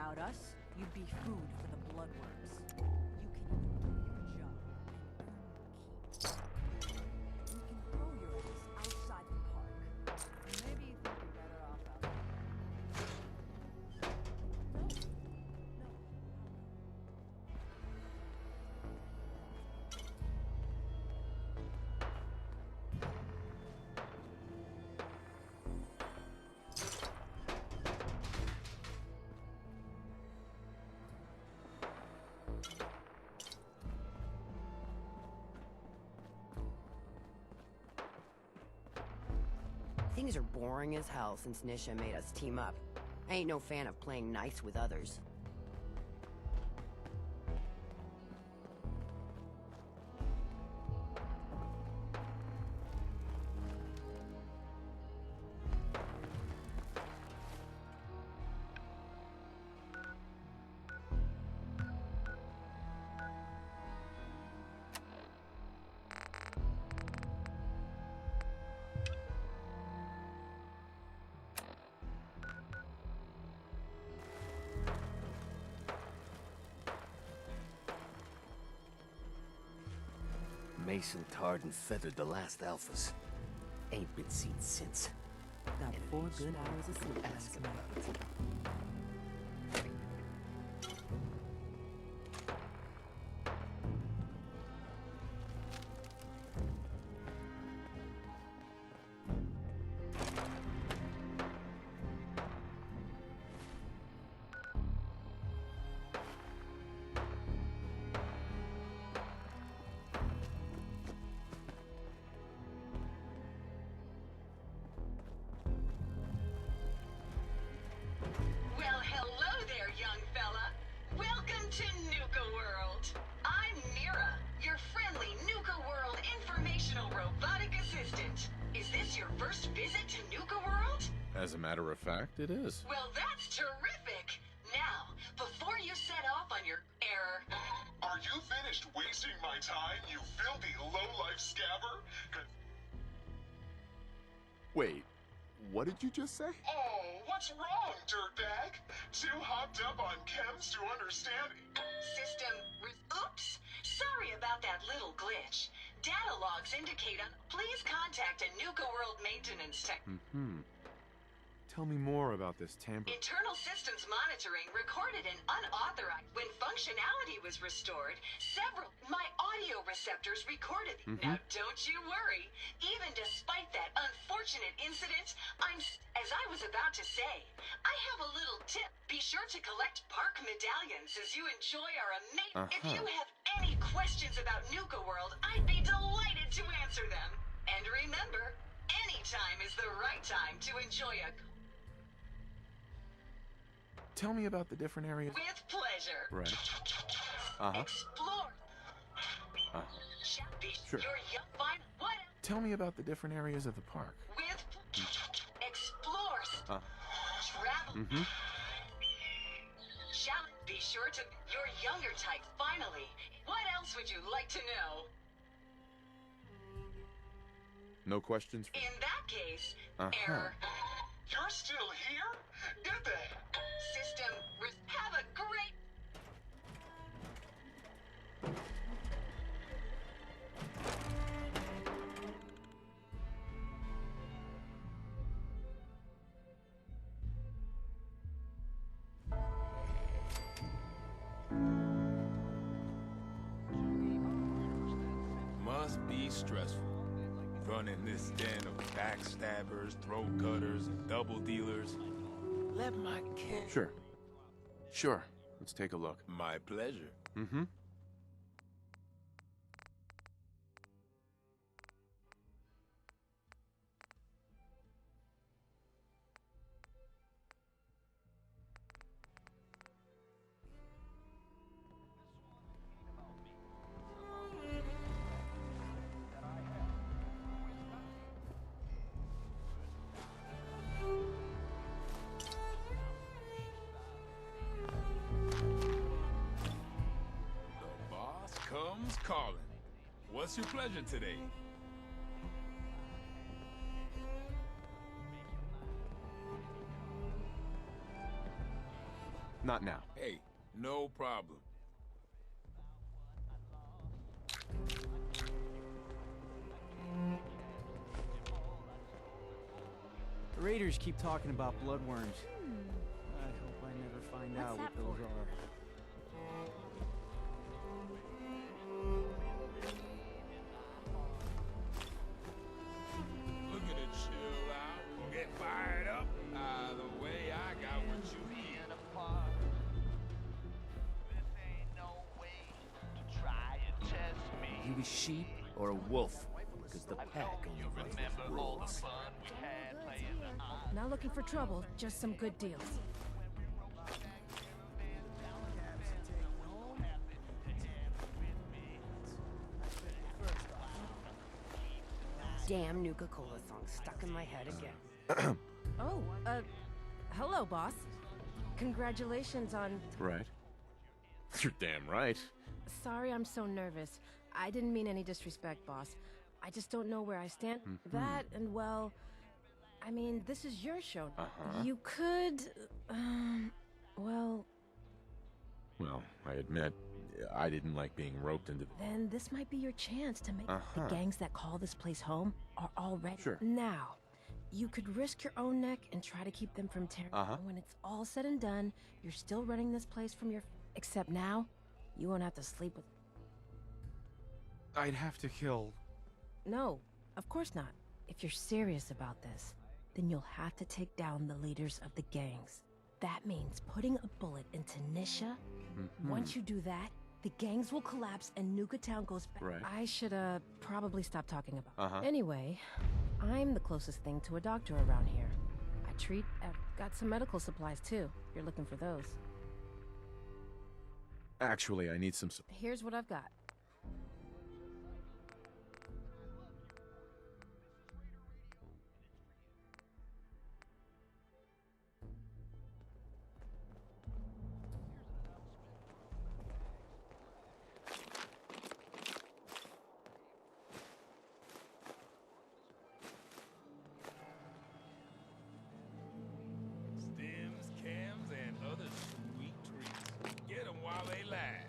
Without us, you'd be food for the bloodworms. You can either do your job and earn keep. You can throw your ass outside the park. Maybe you think you're better off out there. No. Things are boring as hell since Nisha made us team up. I ain't no fan of playing nice with others. Mason tarred and feathered the last alphas. Ain't been seen since. Got 4 good hours of sleep Ask last him night. about it. Well, hello there, young fella. Welcome to Nuka World. I'm Mira, your friendly Nuka World informational robotic assistant. Is this your first visit to Nuka World? As a matter of fact, it is. Well, that's terrific. Now, before you set off on your error... Are you finished wasting my time, you filthy low-life scabber? Wait, what did you just say? Oh, what's wrong, dirtbag? Too hopped up on chems to understand. Oops! Sorry about that little glitch. Data logs indicate please contact a Nuka World maintenance tech. Tell me more about this tamper. Internal systems monitoring recorded an unauthorized. When functionality was restored, my audio receptors recorded. Now, don't you worry. Even despite that unfortunate incident, as I was about to say, I have a little tip. Be sure to collect park medallions as you enjoy our amazing. If you have any questions about Nuka World, I'd be delighted to answer them. And remember, any time is the right time to enjoy a. Tell me about the different areas. With pleasure. Right. Explore. Shall be Sure. your young fine. What? Tell me about the different areas of the park. With explore. Travel. Shall be sure to your younger type. Finally, what else would you like to know? No questions? In that case, error. You're still here? Get the System. Have a great. Must be stressful. Running this den of backstabbers, throat cutters, and double dealers. Let my cat. Sure. Sure. Let's take a look. My pleasure. Comes calling. What's your pleasure today? Not now. Hey, no problem. The Raiders keep talking about bloodworms. I hope I never find out what those are. Look at it chill out. Get fired up. The way I got what you need. You a sheep or a wolf? Because the pack only runs with wolves. Not looking for trouble, just some good deals. Damn Nuka-Cola song stuck in my head again. Oh, hello, boss. Congratulations on... Right. You're damn right. Sorry I'm so nervous. I didn't mean any disrespect, boss. I just don't know where I stand. That, and well... I mean, this is your show. You could... well... Well, I admit, I didn't like being roped into the... Then this might be your chance to make the gangs that call this place home are already... Sure. Now, you could risk your own neck and try to keep them from tearing... And when it's all said and done, you're still running this place from your... Except now, you won't have to sleep with... I'd have to kill... No, of course not. If you're serious about this, then you'll have to take down the leaders of the gangs. That means putting a bullet into Nisha. Once you do that, the gangs will collapse and Nuka Town goes back. Right. I should, probably stop talking about it. Anyway, I'm the closest thing to a doctor around here. I treat... I've got some medical supplies, too. If you're looking for those. Actually, I need some... Here's what I've got. Stems, cams, and other sweet treats. Get them while they last.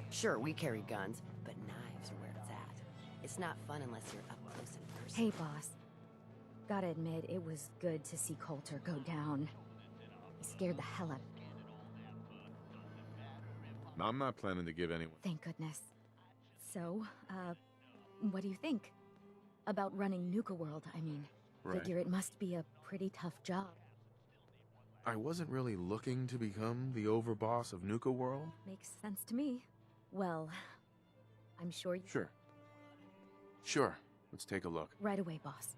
Sure, we carry guns, but knives are where it's at. It's not fun unless you're up close and personal. Hey, boss. Gotta admit, it was good to see Coulter go down. He scared the hell out of me. I'm not planning to give anyone... Thank goodness. So, what do you think? About running Nuka World, I mean. Right. Figure it must be a pretty tough job. I wasn't really looking to become the overboss of Nuka World. Makes sense to me. Well, I'm sure you... Sure. Sure. Let's take a look. Right away, boss.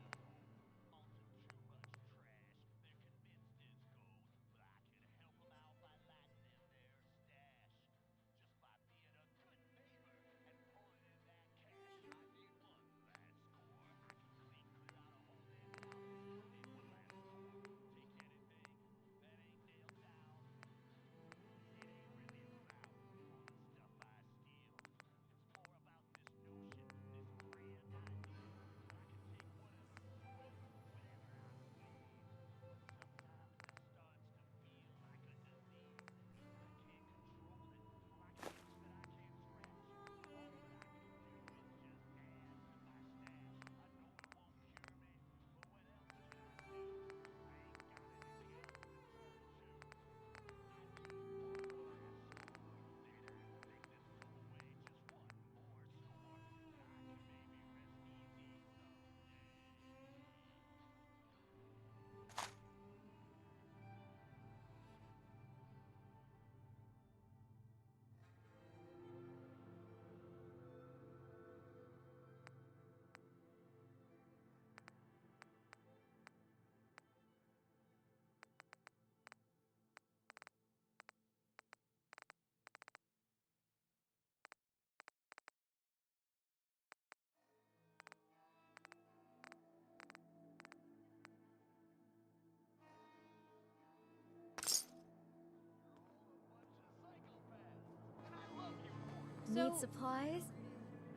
Need supplies?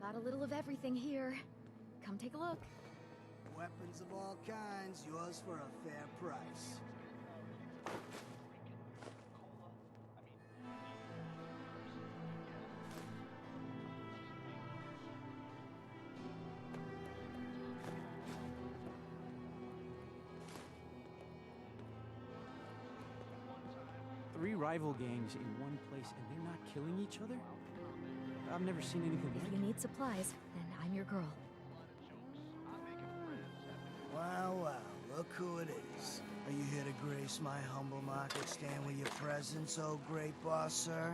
Got a little of everything here. Come take a look. Weapons of all kinds, yours for a fair price. Three rival gangs in one place and they're not killing each other? I've never seen anything If like you it. need supplies, then I'm your girl. Wow, wow, look who it is. Are you here to grace my humble market stand with your presence, oh great boss, sir?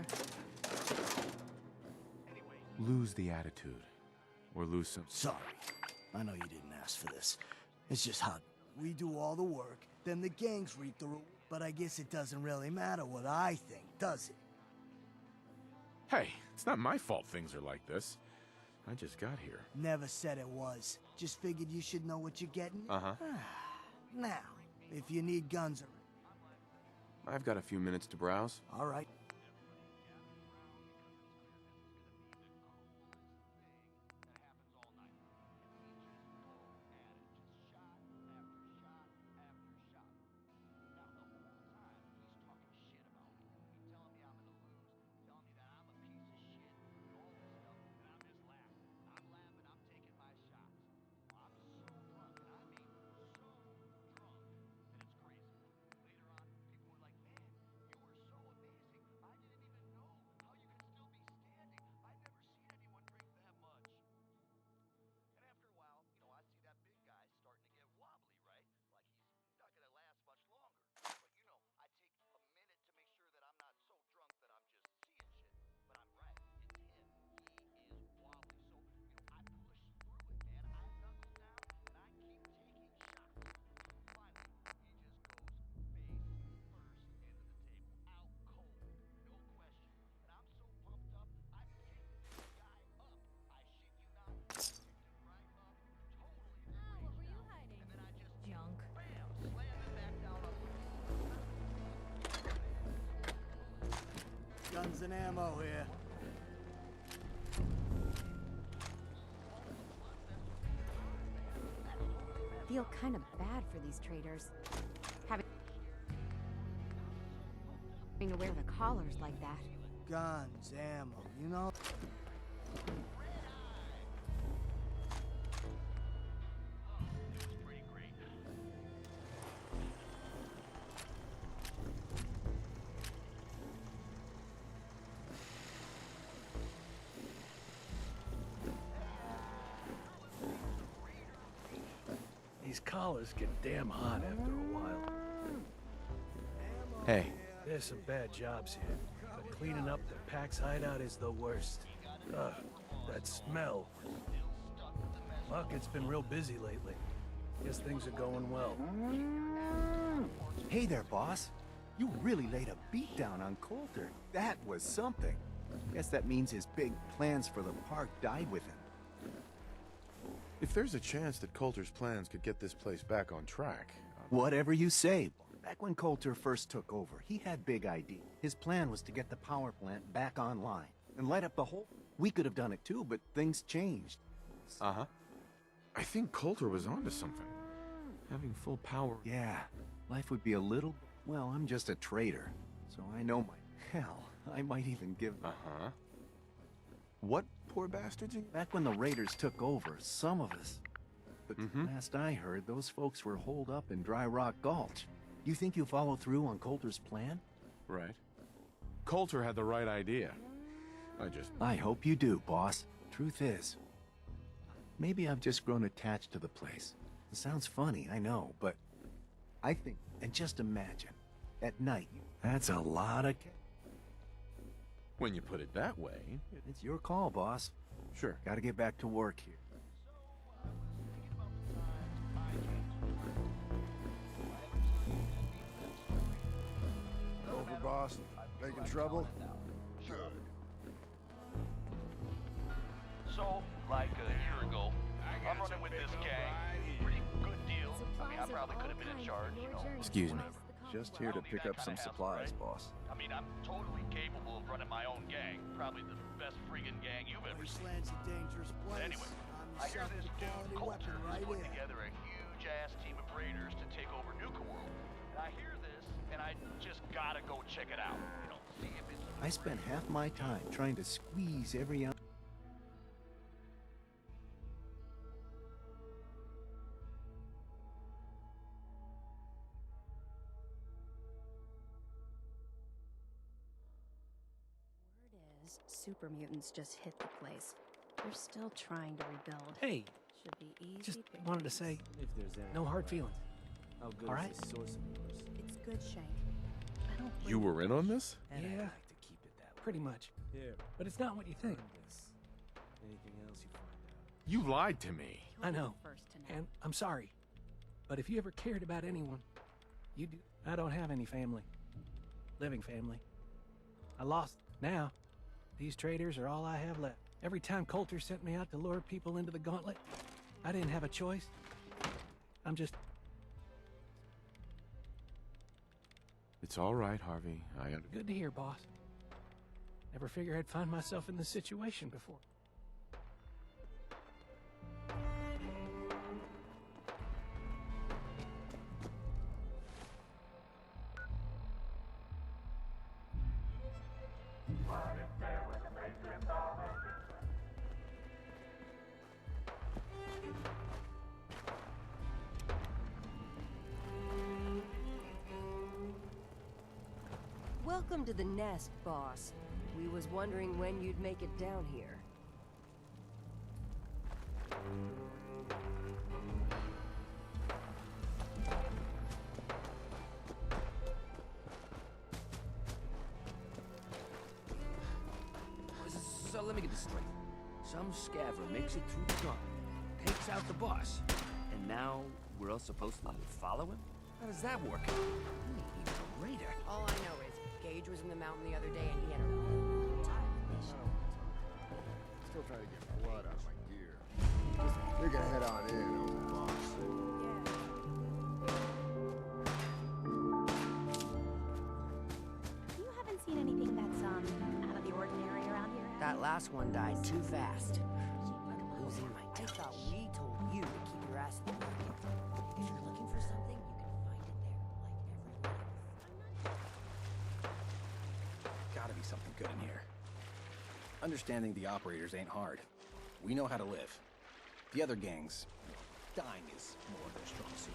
Lose the attitude. Or lose some... Sorry. I know you didn't ask for this. It's just how we do all the work, then the gangs reap the reward. But I guess it doesn't really matter what I think, does it? Hey, it's not my fault things are like this. I just got here. Never said it was. Just figured you should know what you're getting. Uh-huh. Now, if you need guns I've got a few minutes to browse. all right. Junk. Guns and ammo here. Feel kind of bad for these traders. Having to wear the collars like that. Guns, ammo, you know? These collars get damn hot after a while. Hey. There's some bad jobs here, but cleaning up the Pack's hideout is the worst. Ugh, that smell. Market's been real busy lately. Guess things are going well. Hey there, boss. You really laid a beat down on Coulter. That was something. Guess that means his big plans for the park died with him. If there's a chance that Coulter's plans could get this place back on track... Whatever you say. Back when Coulter first took over, he had big ideas. His plan was to get the power plant back online and light up the whole... We could have done it too, but things changed. Uh-huh. I think Coulter was onto something. Having full power... Yeah, life would be a little... Well, I'm just a trader, so I know my... Hell, I might even give... Uh-huh. What poor bastards? Back when the Raiders took over, some of us... But last I heard, those folks were holed up in Dry Rock Gulch. You think you'll follow through on Coulter's plan? Right. Coulter had the right idea. I hope you do, boss. Truth is, maybe I've just grown attached to the place. It sounds funny, I know, but I think, and just imagine, at night, that's a lot of... When you put it that way... It's your call, boss. Sure. Gotta get back to work here. Over, boss. Making trouble? Good. So, like a year ago, I'm running with this gang. Pretty good deal. I mean, I probably could have been in charge, you know. Excuse me. Just here to pick up some supplies, boss. I mean, I'm totally capable of running my own gang. Probably the best friggin' gang you've ever seen. Wasteland's a dangerous place. But anyway, I hear this dude, Coulter, is putting together a huge-ass team of raiders to take over Nuka World. And I hear this, and and I just gotta go check it out. See if it's... I spent half my time trying to squeeze every ounce. Super mutants just hit the place. They're still trying to rebuild. Hey, should be easy. just wanted to say, no hard feelings. How good All right? is this source of yours? It's good, Shank. I don't. You were in on this? Yeah, I'd like to keep it that way. pretty much. Here, But it's not what you think. burn this. Anything else you find out? You lied to me. I know, First to know. and I'm sorry. But if you ever cared about anyone, you do. I don't have any family. Living family. I lost. Now, these traders are all I have left. Every time Coulter sent me out to lure people into the gauntlet, I didn't have a choice. I'm just... It's all right, Harvey. I understand. Good to hear, boss. Never figured I'd find myself in this situation before. Welcome to the nest, boss. We was wondering when you'd make it down here. So let me get this straight. Some scaver makes it through the gauntlet, takes out the boss, and now we're all supposed to follow him? How does that work? We need a raider. All I know is Gage was in the mountain the other day and he had a real time with this. Still trying to get blood out of my gear. Just figure head on in, old boss. You haven't seen anything that's out of the ordinary around here. That last one died too fast. I'm losing my temper. I thought we told you to keep your ass in the market. If you're looking for something, you can find it there, like everyone else. Gotta be something good in here. Understanding the operators ain't hard. We know how to live. The other gangs, dying is more their strong suit.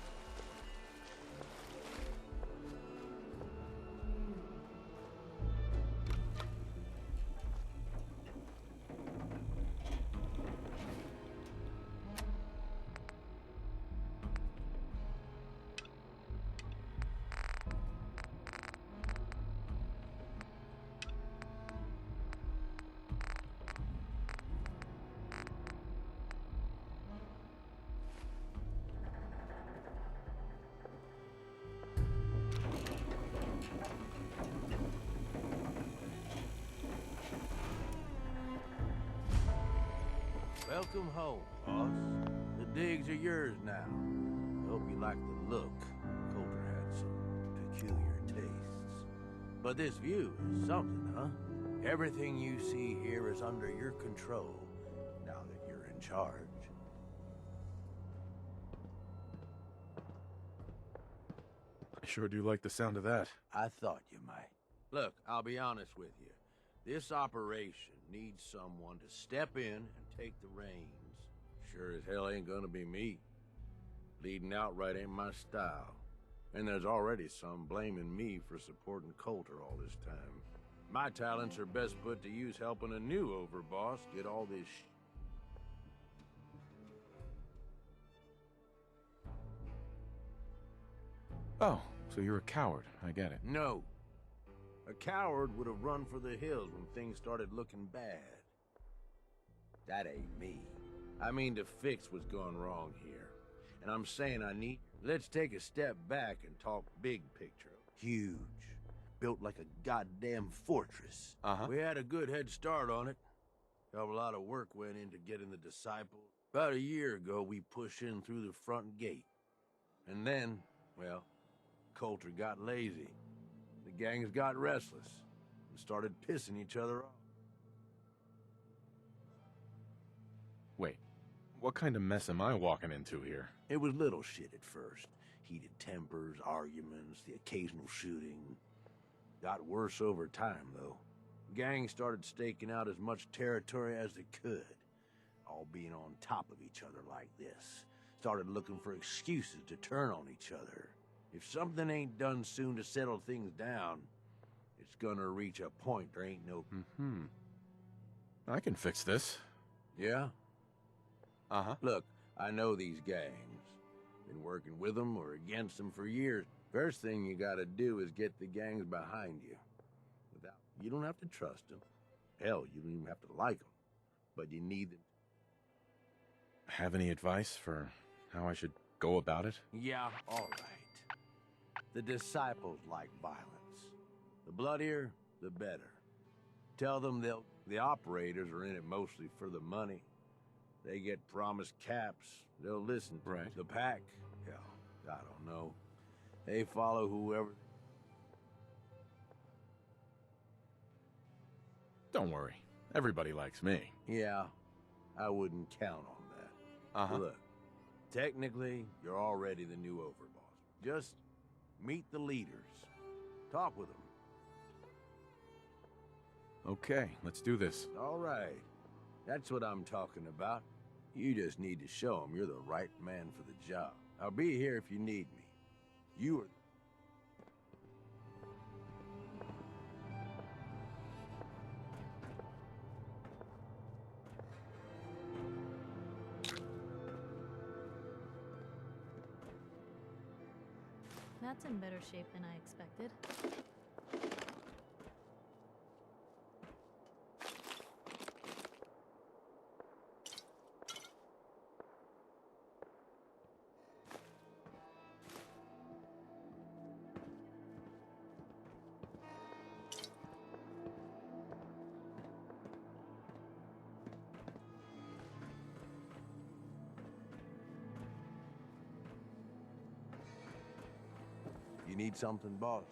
Welcome home, boss. The digs are yours now. Hope you like the look. Coulter had some peculiar tastes. But this view is something, huh? Everything you see here is under your control, now that you're in charge. I sure do like the sound of that. I thought you might. Look, I'll be honest with you. This operation needs someone to step in and take the reins. Sure as hell ain't gonna be me. Leading outright ain't my style. And there's already some blaming me for supporting Coulter all this time. My talents are best put to use helping a new overboss get all this Oh, so you're a coward. I get it. No. A coward would have run for the hills when things started looking bad. That ain't me. I mean, to fix what's gone wrong here. And I'm saying let's take a step back and talk big picture. Huge. Built like a goddamn fortress. We had a good head start on it. Hell of a lot of work went into getting the disciples. About a year ago, we pushed in through the front gate. And then, well, Coulter got lazy. The gangs got restless and started pissing each other off. Wait, what kind of mess am I walking into here? It was little shit at first. Heated tempers, arguments, the occasional shooting. Got worse over time, though. Gangs started staking out as much territory as they could, all being on top of each other like this. Started looking for excuses to turn on each other. If something ain't done soon to settle things down, it's gonna reach a point there ain't no... I can fix this. Yeah? Uh-huh. Look, I know these gangs. Been working with them or against them for years. First thing you gotta do is get the gangs behind you. You don't have to trust them. Hell, you don't even have to like them. But you need them. Have any advice for how I should go about it? Yeah, all right. The disciples like violence. The bloodier, the better. Tell them the operators are in it mostly for the money. They get promised caps. They'll listen. Right. The pack, hell, I don't know. They follow whoever. Don't worry. Everybody likes me. Yeah, I wouldn't count on that. Uh-huh. Look, technically, you're already the new overboss. Just meet the leaders. Talk with them. Okay, let's do this. All right. That's what I'm talking about. You just need to show them you're the right man for the job. I'll be here if you need me. You are... That's in better shape than I expected. You need something, boss?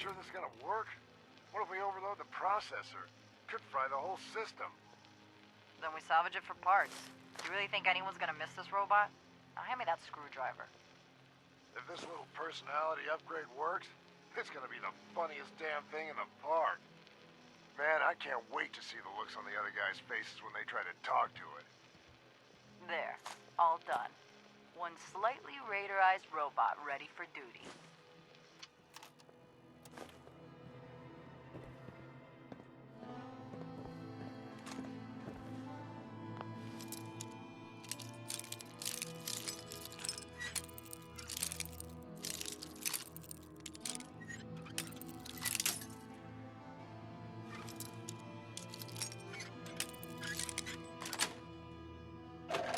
Sure this is gonna work? What if we overload the processor? Could fry the whole system. Then we salvage it for parts. Do you really think anyone's gonna miss this robot? Now hand me that screwdriver. If this little personality upgrade works, it's gonna be the funniest damn thing in the park. Man, I can't wait to see the looks on the other guys' faces when they try to talk to it. There. All done. One slightly radarized robot ready for duty.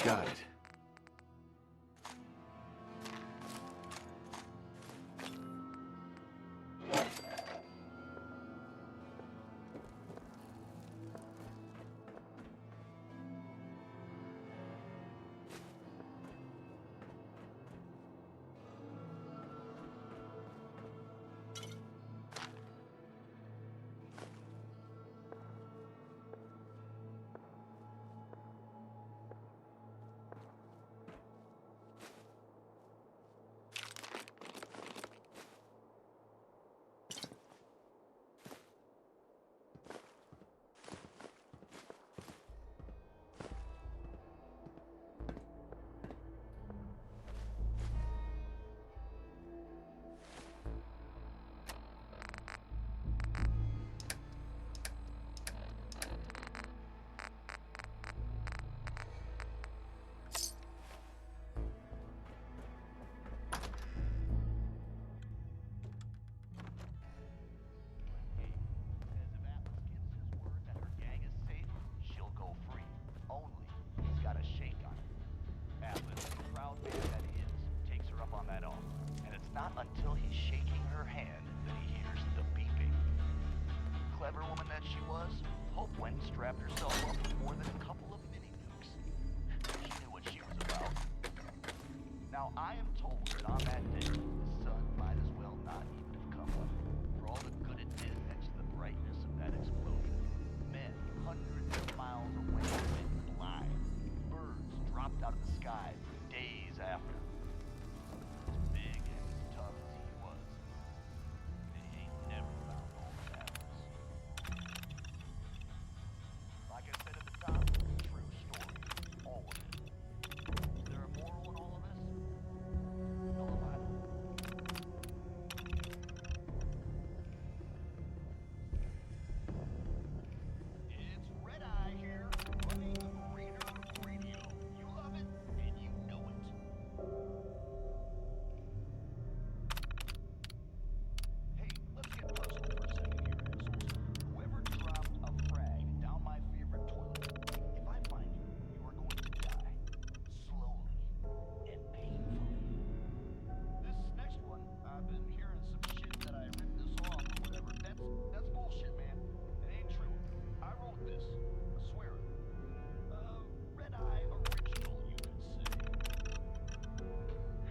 Got it. I am told that on that day, the sun might as well not even have come up. For all the good it did next to the brightness of that explosion. Men hundreds of miles away went blind. Birds dropped out of the sky for days after. As big and as tough as he was, they ain't never found all the animals. Like I said at the top, true story. All of it. Is there a moral in all of this? Hell if I know. It's Red Eye here, running Raider Radio. You love it, and you know it. Hey, let's get personal for a second here, assholes. Whoever dropped a frag down my favorite toilet, if I find you, you are going to die. Slowly and painfully. This next one, I've been hearing some shit that I ripped this off or whatever. That's bullshit, man. It ain't true. I wrote this. I swear it. Red Eye original, you could say.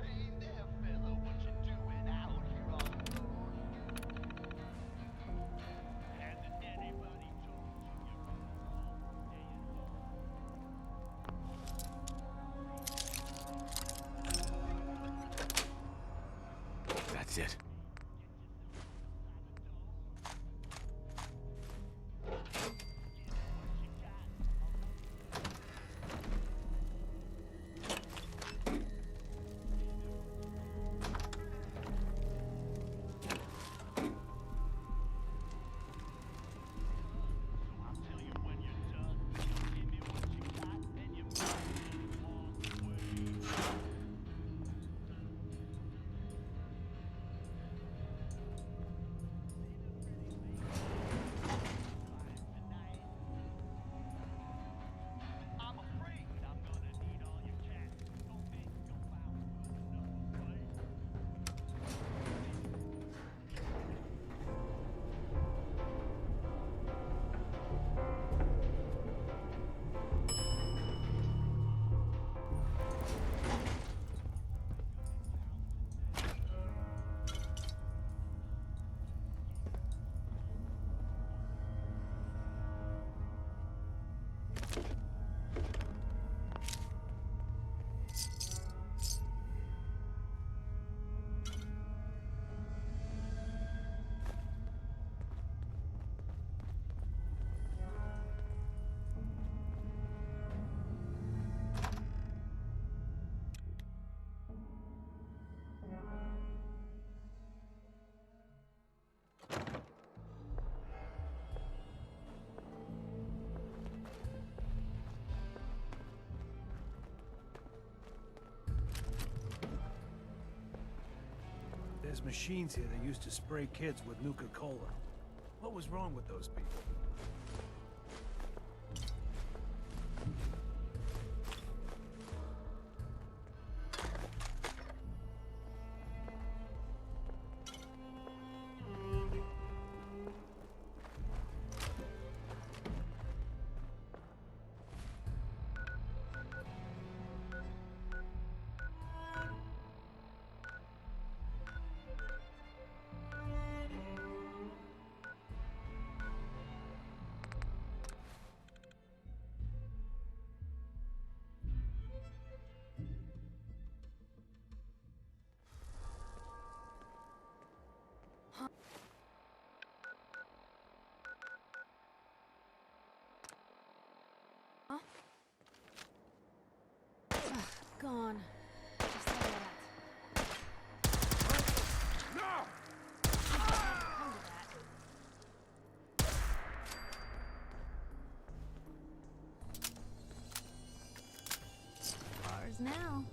Hey there, fella, what you doing out here on the road? Hasn't anybody told you you're better off staying home? That's it. I'm afraid I'm gonna need all your cats. Don't think you'll find good enough, buddy. There's machines here that used to spray kids with Nuka-Cola. What was wrong with those people? Gone. Just like that. Ours now.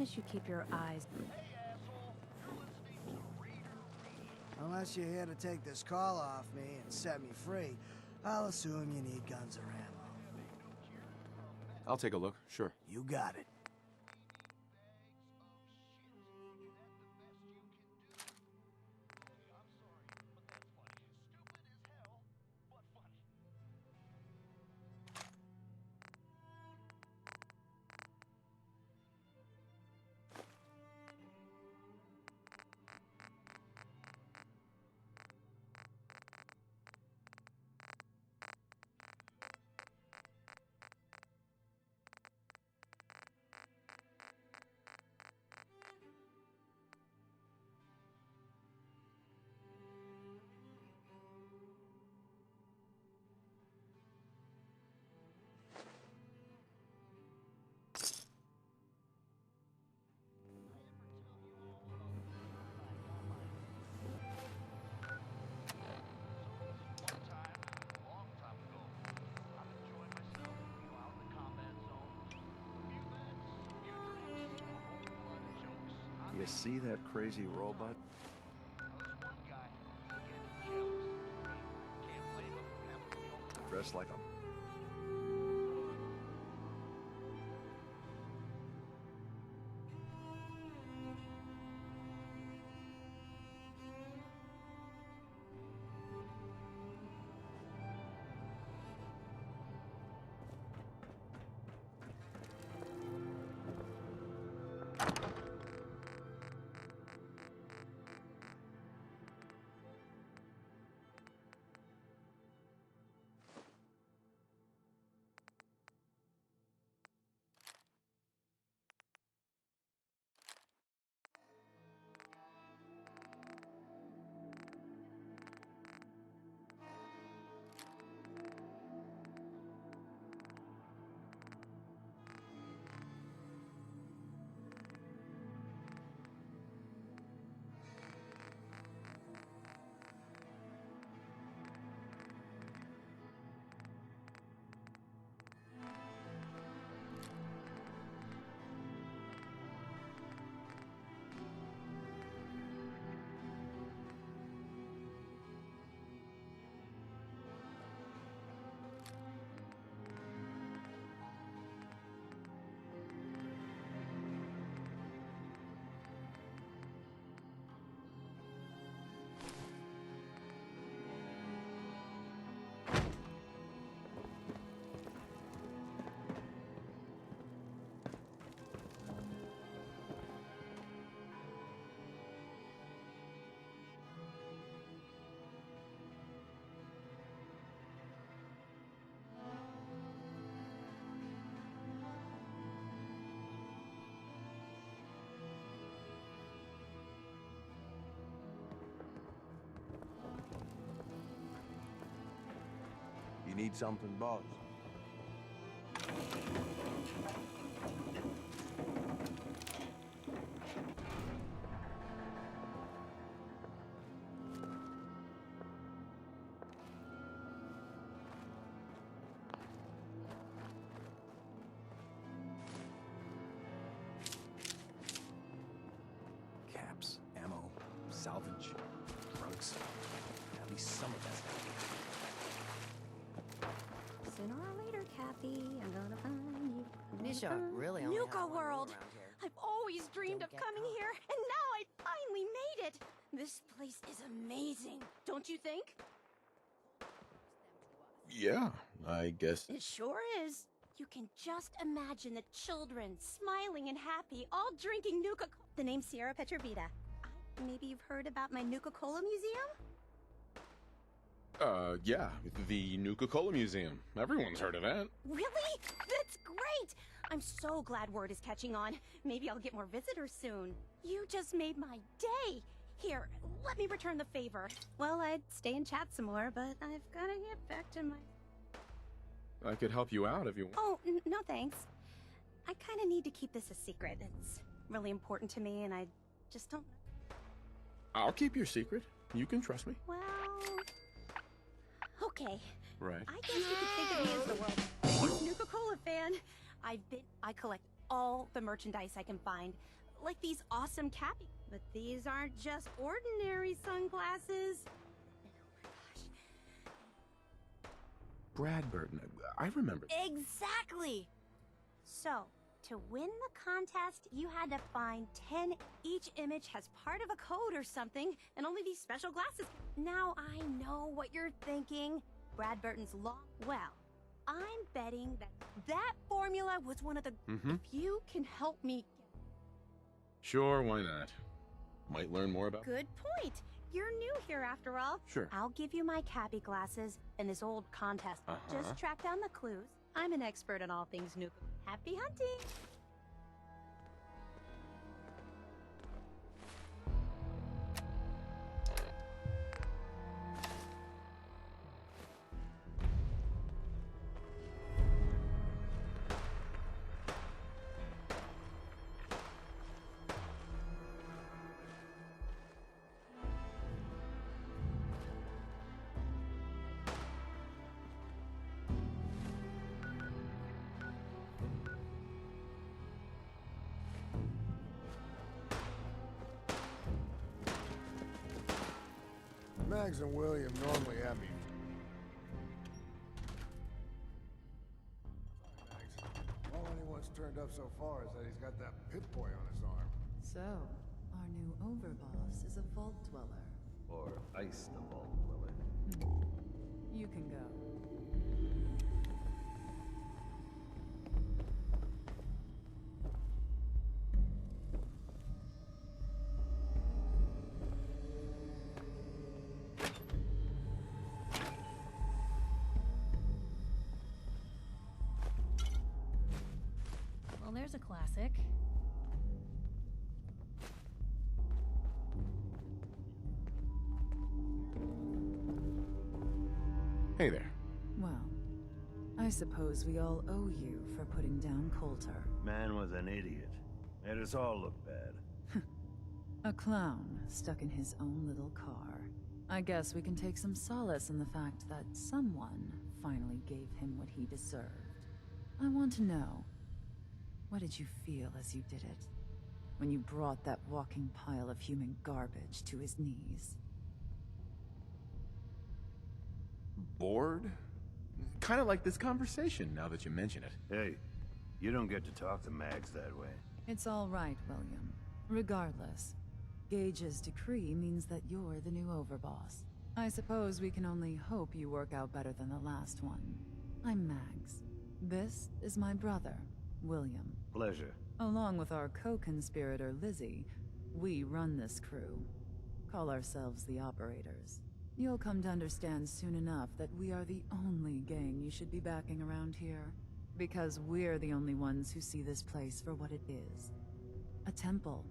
as you keep your eyes. Unless you're here to take this call off me and set me free, I'll assume you need guns or ammo. I'll take a look, sure. You got it. You see that crazy robot? Dressed like a... You need something, boss? Caps, ammo, salvage, trunks. At least some of that's gotta be. Sooner or later, Kathy, I'm gonna find you. Nisha really only has Nuka one rule World! around here. I've always dreamed Don't of get coming caught. here, and now I finally made it! This place is amazing, don't you think? Yeah, I guess. It sure is. You can just imagine the children smiling and happy, all drinking Nuka. The name's Sierra Petrovita. Maybe you've heard about my Nuka-Cola museum? Yeah, the Nuka-Cola Museum. Everyone's heard of that. Really? That's great! I'm so glad word is catching on. Maybe I'll get more visitors soon. You just made my day. Here, let me return the favor. Well, I'd stay and chat some more, but I've gotta get back to my... I could help you out if you want. Oh, no thanks. I kind of need to keep this a secret. It's really important to me, and I just don't... I'll keep your secret. You can trust me. Well... Okay. Right. I guess you could think of me as the world's biggest Nuka-Cola fan. I collect all the merchandise I can find. Like these awesome cappy. But these aren't just ordinary sunglasses. Brad Burton, I remember. Exactly! So, to win the contest, you had to find 10. Each image has part of a code or something, and only these special glasses. Now I know what you're thinking. Brad Burton's long. Well, I'm betting that formula was one of the. If you can help me. Sure, why not? Might learn more about. Good point. You're new here after all. Sure. I'll give you my cappy glasses and this old contest. Just track down the clues. I'm an expert in all things nuclear. Happy hunting! Mags and William normally have me. Mags, all anyone's turned up so far is that he's got that pit boy on his arm. So, our new overboss is a vault dweller. Or ice the vault dweller. You can go. Well, there's a classic. Hey there. Well, I suppose we all owe you for putting down Coulter. Man was an idiot. Made us all look bad. A clown stuck in his own little car. I guess we can take some solace in the fact that someone finally gave him what he deserved. I want to know, what did you feel as you did it? When you brought that walking pile of human garbage to his knees? Bored? Kind of like this conversation, now that you mention it. Hey, you don't get to talk to Mags that way. It's all right, William. Regardless, Gage's decree means that you're the new overboss. I suppose we can only hope you work out better than the last one. I'm Mags. This is my brother, William. Pleasure. Along with our co-conspirator, Lizzie, we run this crew. Call ourselves the Operators. You'll come to understand soon enough that we are the only gang you should be backing around here. Because we're the only ones who see this place for what it is. A temple.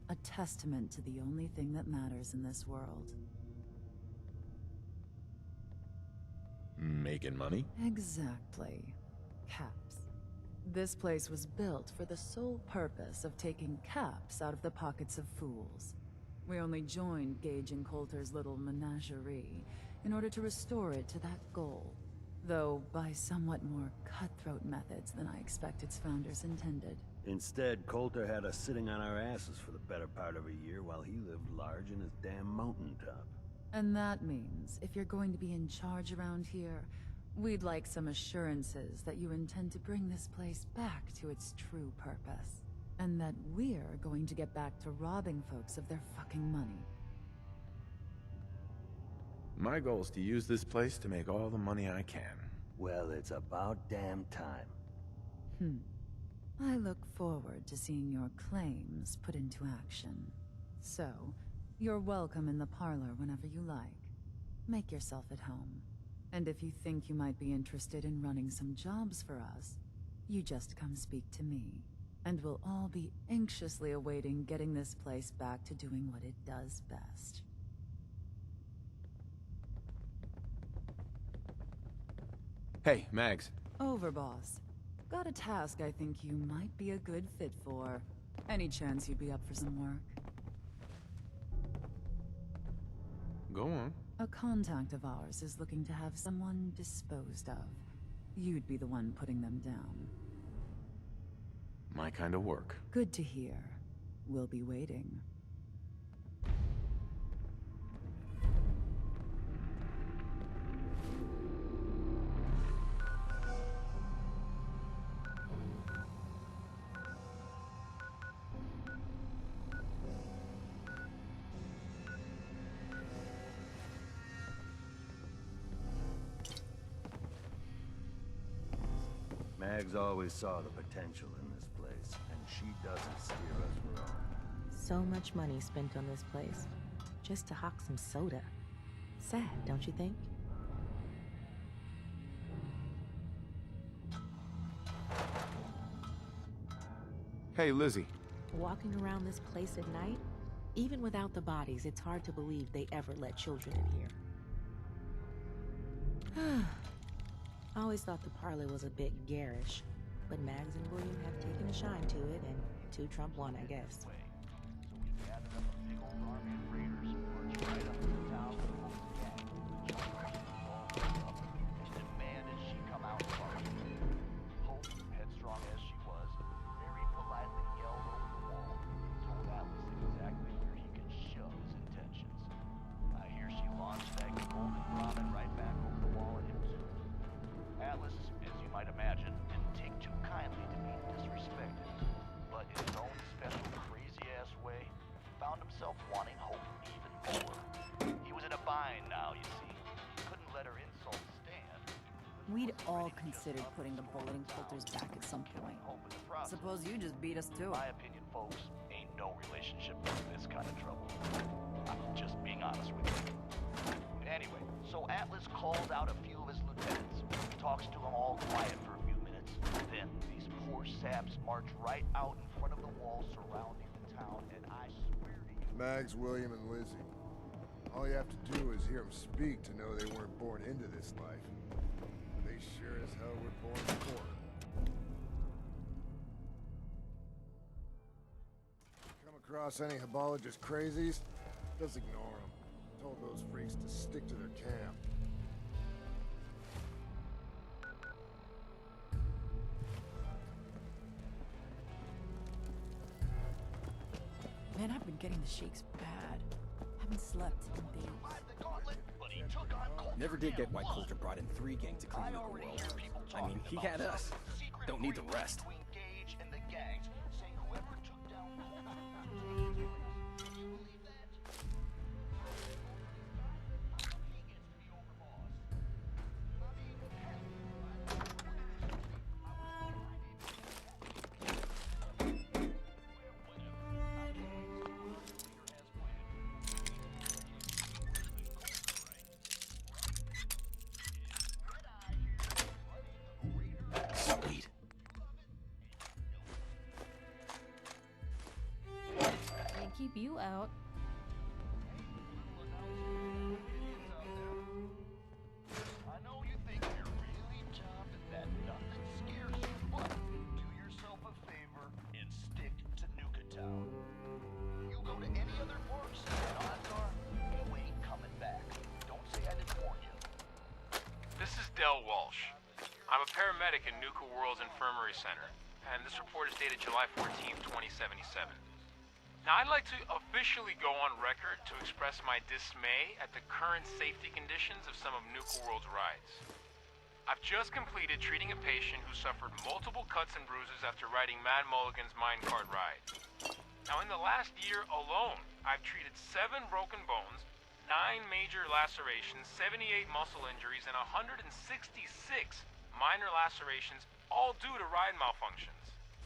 A testament to the only thing that matters in this world. Making money? Exactly. Caps. This place was built for the sole purpose of taking caps out of the pockets of fools. We only joined Gage and Coulter's little menagerie in order to restore it to that goal, though by somewhat more cutthroat methods than I expect its founders intended. Instead, Coulter had us sitting on our asses for the better part of a year while he lived large in his damn mountaintop. And that means, if you're going to be in charge around here, we'd like some assurances that you intend to bring this place back to its true purpose. And that we're going to get back to robbing folks of their fucking money. My goal is to use this place to make all the money I can. Well, it's about damn time. I look forward to seeing your claims put into action. So, you're welcome in the parlor whenever you like. Make yourself at home. And if you think you might be interested in running some jobs for us, you just come speak to me. And we'll all be anxiously awaiting getting this place back to doing what it does best. Hey, Mags. Overboss. Got a task I think you might be a good fit for. Any chance you'd be up for some work? Go on. A contact of ours is looking to have someone disposed of. You'd be the one putting them down. My kind of work. Good to hear. We'll be waiting. Mags always saw the potential in this place, and she doesn't steer us wrong. So much money spent on this place, just to hawk some soda. Sad, don't you think? Hey, Lizzie. Walking around this place at night, even without the bodies, it's hard to believe they ever let children in here. I always thought the parlor was a bit garish, but Mags and William have taken a shine to it, and 2 trump 1, I guess. Headstrong as she was, very politely yelled over the wall, told Atlas exactly where he could shove his intentions. I hear she launched that golden ramen right back over the wall at him too. Atlas, as you might imagine, didn't take too kindly to being disrespected, but in his own special crazy-ass way, found himself wanting Hope even more. He was in a bind now, you see. Couldn't let her insult stand. We'd all considered putting the bullet in Coulter's back at some point. Suppose you just beat us to it. My opinion, folks, ain't no relationship with this kind of trouble. I'm just being honest with you. Anyway, so Atlas called out a few of his lieutenants, talks to them all quiet for a few minutes. Then these poor saps march right out in front of the wall surrounding the town, and I swear to you... Mags, William, and Lizzie. All you have to do is hear them speak to know they weren't born into this life. They sure as hell were born for it. Come across any Hibologist crazies? Just ignore them. Told those freaks to stick to their camp. Man, I've been getting the shakes bad. Haven't slept in days. Never did get why Coulter brought in 3 gangs to clean up the world. I mean, he had us. Don't need the rest. Sweet. Can't keep you out. I know you think you're really tough and that nothing scares you, but do yourself a favor and stick to Nuka Town. You go to any other parks, and odds are you ain't coming back. Don't say I didn't warn you. This is Del Walsh. I'm a paramedic in Nuka World's Infirmary Center, and this report is dated July 14th, 2077. Now, I'd like to officially go on record to express my dismay at the current safety conditions of some of Nuka World's rides. I've just completed treating a patient who suffered multiple cuts and bruises after riding Mad Mulligan's minecart ride. Now, in the last year alone, I've treated 7 broken bones, 9 major lacerations, 78 muscle injuries, and 166 minor lacerations, all due to ride malfunctions.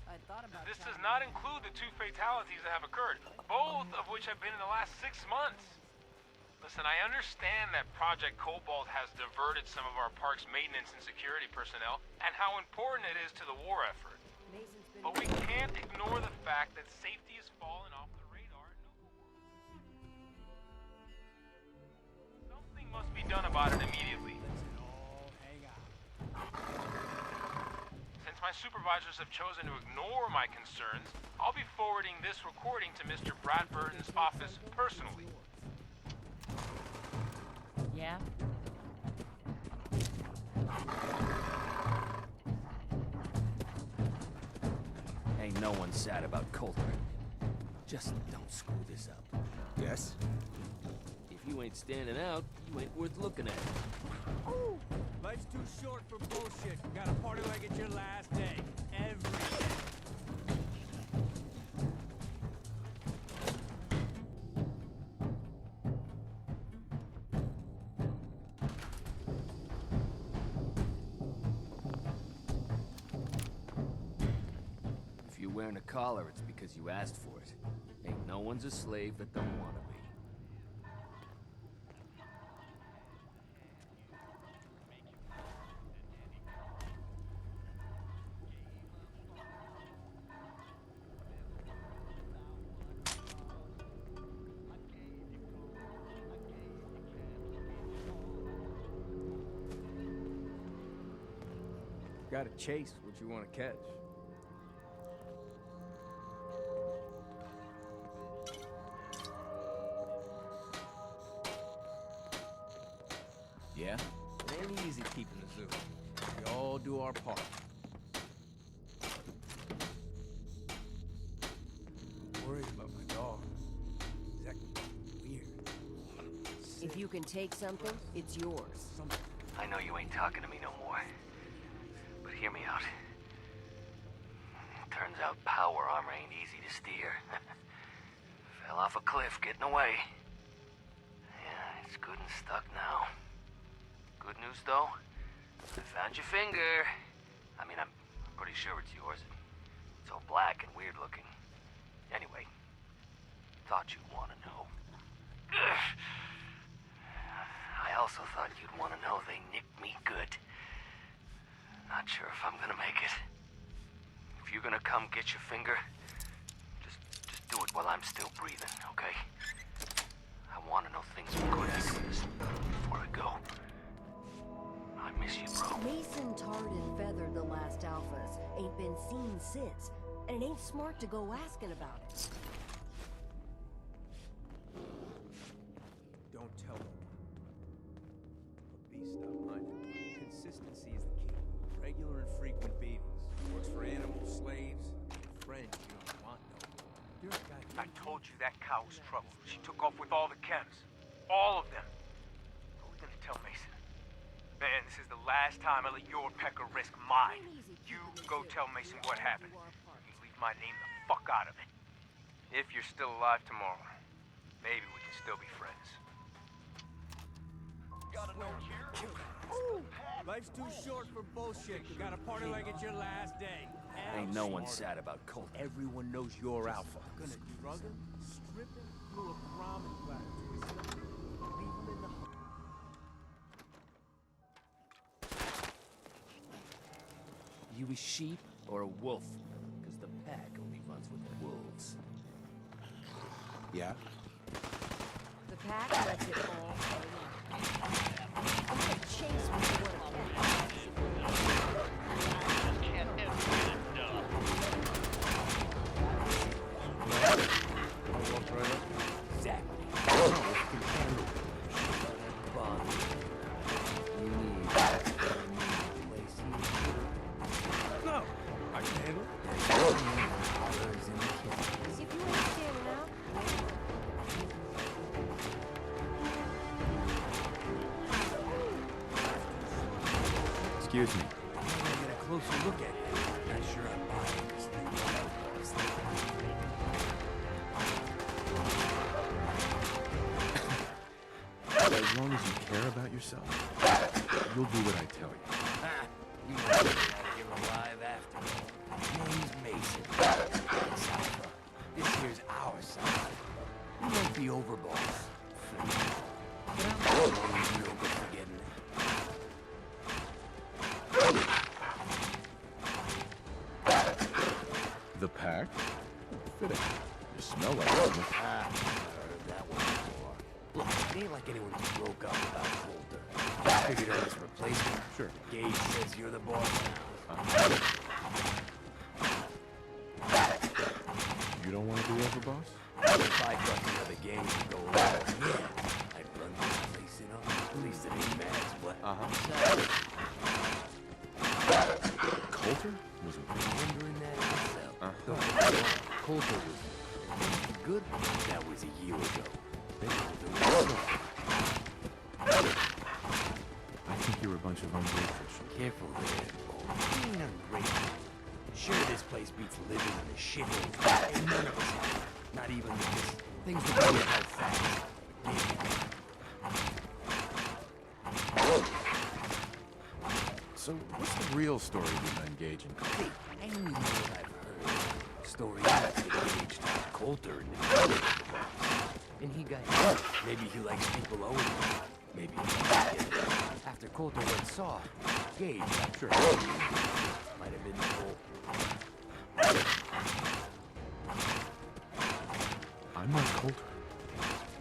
I thought about This does not include the 2 fatalities that have occurred, both of which have been in the last 6 months. Listen, I understand that Project Cobalt has diverted some of our park's maintenance and security personnel, and how important it is to the war effort. But we can't ignore the fact that safety has fallen off the radar at Nuka World. Something must be done about it immediately. Since my supervisors have chosen to ignore my concerns, I'll be forwarding this recording to Mr. Bradburton's office personally. Yeah? Hey, no one sad about Coulter. Just don't screw this up. Yes? If you ain't standing out, you ain't worth looking at. Ooh. Life's too short for bullshit. Gotta party like it's your last day. Every day. If you're wearing a collar, it's because you asked for it. Ain't no one's a slave that don't want to be. Gotta chase what you want to catch. Yeah? It ain't easy keeping the zoo. We all do our part. I'm worried about my dog. He's acting weird. If you can take something, it's yours. I know you ain't talking to me no more. But hear me out. Turns out power armor ain't easy to steer. Fell off a cliff getting away. Yeah, it's good and stuck now. Good news, though. I found your finger. I mean, I'm pretty sure it's yours. It's all black and weird looking. Anyway, thought you'd want to know. I also thought you'd want to know they nicked me good. Not sure if I'm gonna make it. If you're gonna come get your finger, just do it while I'm still breathing, okay? I want to know things are good after this before I go. I miss you, bro. Mason tarred and feathered the last alphas. Ain't been seen since. And it ain't smart to go asking about it. Don't tell them. A beast not minded. Consistency is the key. Regular and frequent beatings. Works for animals, slaves, and friends you don't want no more. You're a guy. I told you that cow was trouble. She took off with all the chems. All of them. What are we gonna tell Mason? Man, this is the last time I let your pecker risk mine. You go tell Mason what happened. You leave my name the fuck out of it. If you're still alive tomorrow, maybe we can still be friends. Gotta know here. Ooh. Life's too short for bullshit. You gotta party like it's your last day. Ain't no one sad about Colt. Everyone knows you're alpha. Gonna drug him, strip him, through a ramen platter to his stomach, leave him in the You a sheep or a wolf? Because the pack only runs with the wolves. Yeah? The pack lets it all go. Chase me what No, I can handle it. See if you ain't standing out. Excuse me. I'm gonna get a closer look at you. Not sure I'm buying this thing. As long as you care about yourself, you'll do what I tell you. You know you're out here alive after all. Name's Mason. It's Alpha. This here's our side. You might be overboard. But I'm always real good for getting it. The pack? Fitting. You smell like it. I heard that one before. Look, it ain't like anyone broke up about Coulter. I figured I was replacement. Sure. Gage says you're the boss now. You don't want to be overboss? If I got the other gang to go along, yeah, I'd run this place, you know? At least it ain't Max, but... Coulter was wondering that myself. Coulter was good. That was a year ago. Then Coulter was soft. I think you're a bunch of ungratefuls. Careful there, boy. You ain't ungrateful. Sure, this place beats living in the shithole. Ain't none of us have. Not even this. Things will go to hell fast. So, what's the real story behind Gage and Coulter? Hey, I only know what I've heard. Story is that Gage told Coulter and he got maybe he likes people owing him. Maybe he likes it. After Coulter went soft, Gage got sure. Might have been the whole. I'm not Coulter.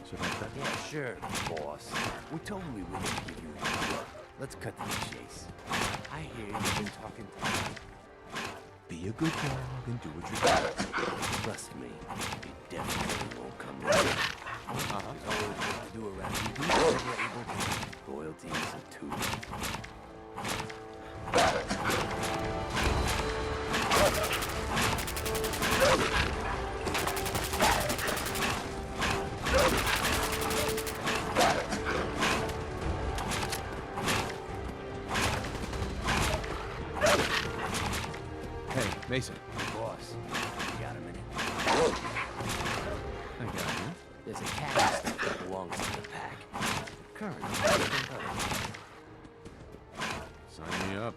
Should I bet? Yeah, sure, boss. We're totally willing to give you a look. Let's cut to the chase. I hear you've been talking to me. Be a good dog and do what you got. Trust me, it definitely won't come to that. There's always work to do around here. Do whatever we're able to. Loyalty is a tool. Hey, Mason. Boss, you got a minute? I got you. There's a cat stuff that belongs to the pack. Current. Sign me up.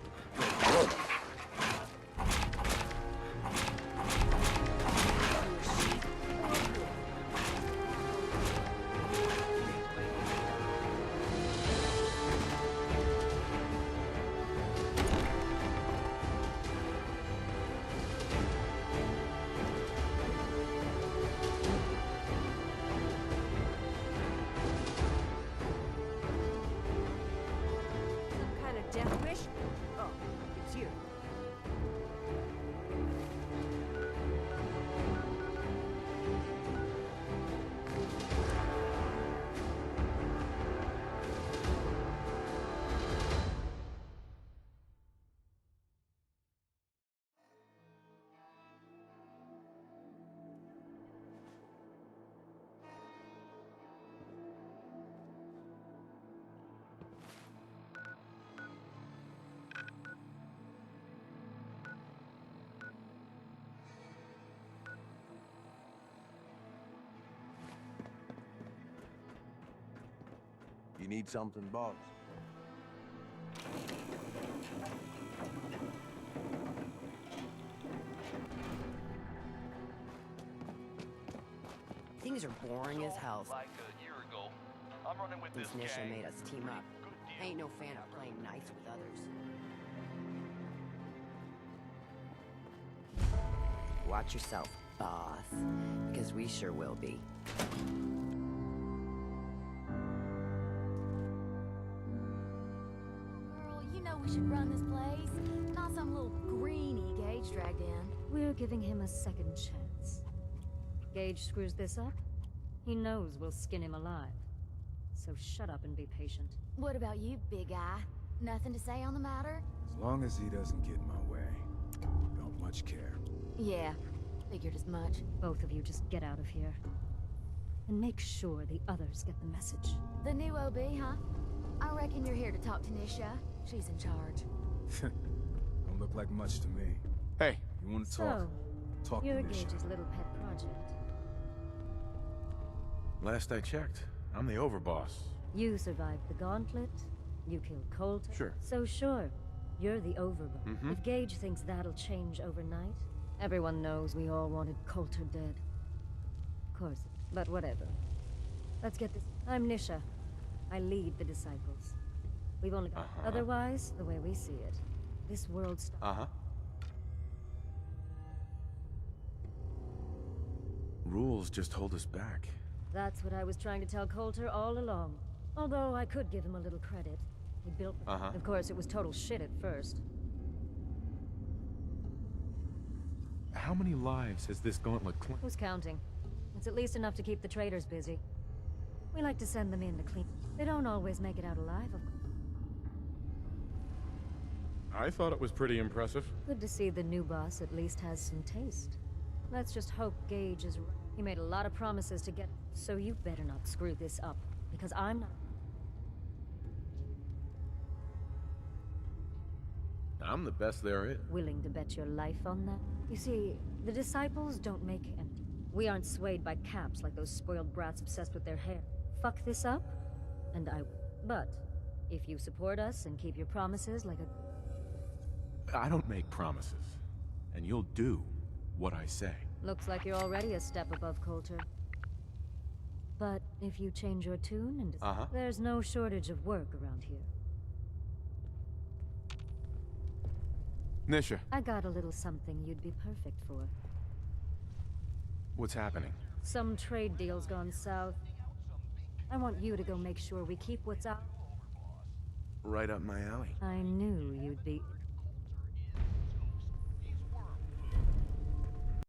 Death wish? Oh, it's you. You need something, boss? Things are boring as hell. Like a year ago, I'm running with Since this Nisha gang. made us team up. I ain't no fan of playing nice with others. Watch yourself, boss. Because we sure will be. Girl, you know we should run this place. Not some little greenie Gage dragged in. We're giving him a second chance. Gage screws this up, he knows we'll skin him alive. So shut up and be patient. What about you, big guy? Nothing to say on the matter? As long as he doesn't get in my way. Don't much care. Yeah, figured as much. Both of you just get out of here. And make sure the others get the message. The new OB, huh? I reckon you're here to talk to Nisha. She's in charge. Don't look like much to me. Hey. You want to talk? Talk You're to Nisha. Gage's little pet project. Last I checked, I'm the overboss. You survived the gauntlet, you killed Coulter. Sure. So sure, you're the overboss. If Gage thinks that'll change overnight, everyone knows we all wanted Coulter dead. Of course, but whatever. Let's get this. I'm Nisha. I lead the Disciples. We've only got... Otherwise, the way we see it, this world's... Rules just hold us back. That's what I was trying to tell Coulter all along. Although I could give him a little credit. He built... Of course, it was total shit at first. How many lives has this gauntlet claimed? Who's counting? It's at least enough to keep the traders busy. We like to send them in to clean. They don't always make it out alive, of course. I thought it was pretty impressive. Good to see the new boss at least has some taste. Let's just hope Gage is right. He made a lot of promises to get... So you better not screw this up, because I'm not... I'm the best there is. willing to bet your life on that. You see, the disciples don't make empty. We aren't swayed by caps like those spoiled brats obsessed with their hair. Fuck this up, and I will. But if you support us and keep your promises like a... I don't make promises, and you'll do what I say. Looks like you're already a step above Coulter. But if you change your tune and... There's no shortage of work around here. Nisha, I got a little something you'd be perfect for. what's happening? Some trade deal's gone south. I want you to go make sure we keep what's out. Right up my alley. I knew you'd be...